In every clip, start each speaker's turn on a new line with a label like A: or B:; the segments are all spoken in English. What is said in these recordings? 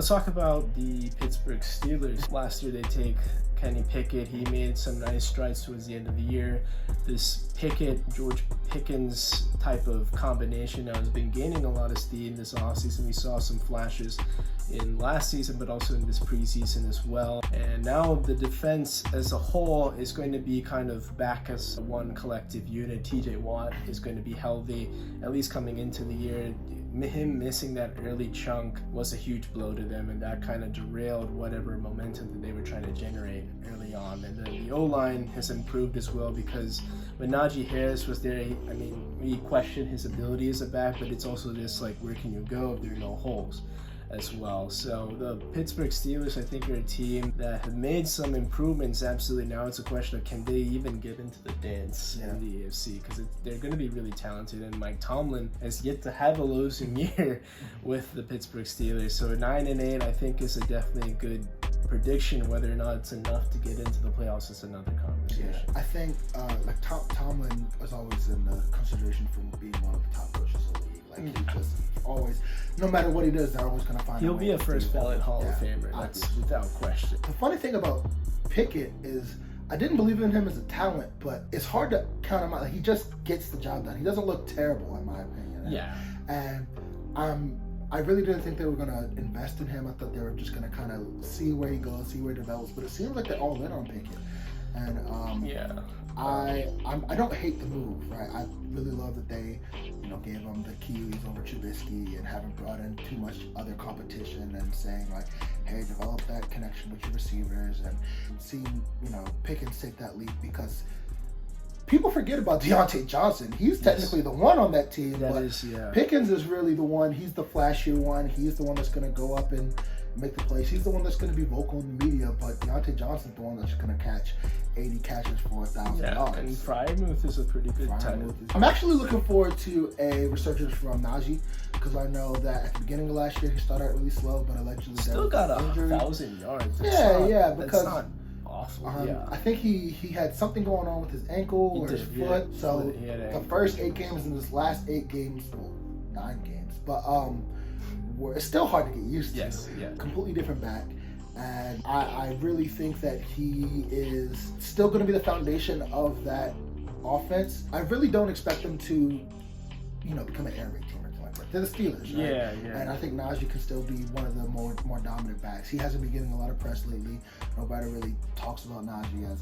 A: Let's talk about the Pittsburgh Steelers. Last year they take Kenny Pickett. He made some nice strides towards the end of the year. This Pickett-George Pickens type of combination now has been gaining a lot of steam this offseason. We saw some flashes in last season, but also in this preseason as well. And now the defense as a whole is going to be kind of back as one collective unit. TJ Watt is going to be healthy, at least coming into the year. Him missing that early chunk was a huge blow to them, and that kind of derailed whatever momentum that they were trying to generate early on. And then the O-line has improved as well, because when Najee Harris was there, I mean, we questioned his ability as a back, but it's also just like, where can you go if there are no holes as well? So the Pittsburgh Steelers, I think, are a team that have made some improvements. Absolutely. Now it's a question of, can they even get into the dance in the AFC, because they're going to be really talented, and Mike Tomlin has yet to have a losing year with the Pittsburgh Steelers. So 9-8 I think is definitely a good prediction. Whether or not it's enough to get into the playoffs is another conversation.
B: I think Tomlin is always in the consideration for being one of the top coaches of the league. Like he just always, no matter what he does, they're always going to find.
A: He'll be a first ballot Hall of Famer. That's without question.
B: The funny thing about Pickett is, I didn't believe in him as a talent, but it's hard to count him out. Like, he just gets the job done. He doesn't look terrible, in my opinion.
A: Yeah.
B: And I really didn't think they were going to invest in him. I thought they were just going to kind of see where he goes, see where he develops. But it seems like they're all in on Pickett. And I don't hate the move, right? I really love that they, gave him the Kiwis over Trubisky and haven't brought in too much other competition, and saying like, hey, develop that connection with your receivers, and seeing, Pickens take that leap, because people forget about Diontae Johnson. He's technically the one on that team, Pickens is really the one. He's the flashier one. He's the one that's going to go up and make the plays. He's the one that's going to be vocal in the media, but Diontae Johnson's the one that's going to catch 80 catches for 1,000 yards.
A: And Freiermuth is a pretty good tight end.
B: I'm actually looking forward to a resurgence from Najee, because I know that at the beginning of last year he started out really slow, but allegedly
A: still got 1,000 yards.
B: Because
A: that's not awful.
B: I think he had something going on with his ankle or his foot. So the first 8 games and his last 8 games, well, 9 games, but it's still hard to get used to. Completely different back. And I really think that he is still going to be the foundation of that offense. I really don't expect them to, become an air raid team or anything like that. They're the Steelers, right? And I think Najee can still be one of the more dominant backs. He hasn't been getting a lot of press lately. Nobody really talks about Najee as,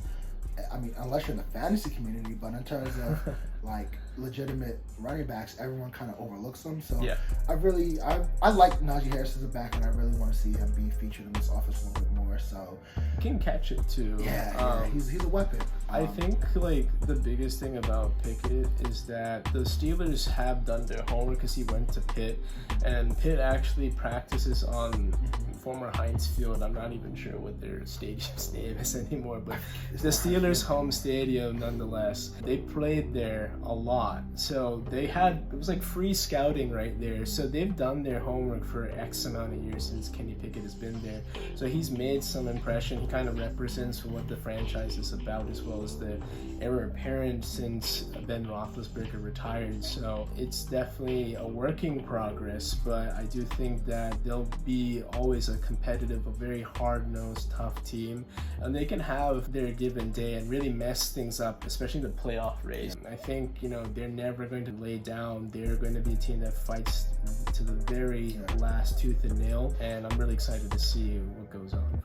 B: unless you're in the fantasy community, but in terms of like legitimate running backs, everyone kind of overlooks them. So I like Najee Harris as a back, and I really want to see him be featured in this offense a little bit more. So
A: he can catch it too.
B: He's a weapon.
A: I think the biggest thing about Pickett is that the Steelers have done their homework, because he went to Pitt, and Pitt actually practices on former Heinz Field. I'm not even sure what their stadium's name is anymore, but the Steelers' home stadium nonetheless. They played there a lot, so it was like free scouting right there. So they've done their homework for X amount of years since Kenny Pickett has been there. So he's made some impression. He kind of represents what the franchise is about, as well as the heir apparent since Ben Roethlisberger retired. So it's definitely a work in progress, but I do think that they'll be always a competitive, a very hard-nosed, tough team, and they can have their given day and really mess things up, especially the playoff race. I think they're never going to lay down. They're going to be a team that fights to the very last tooth and nail, and I'm really excited to see what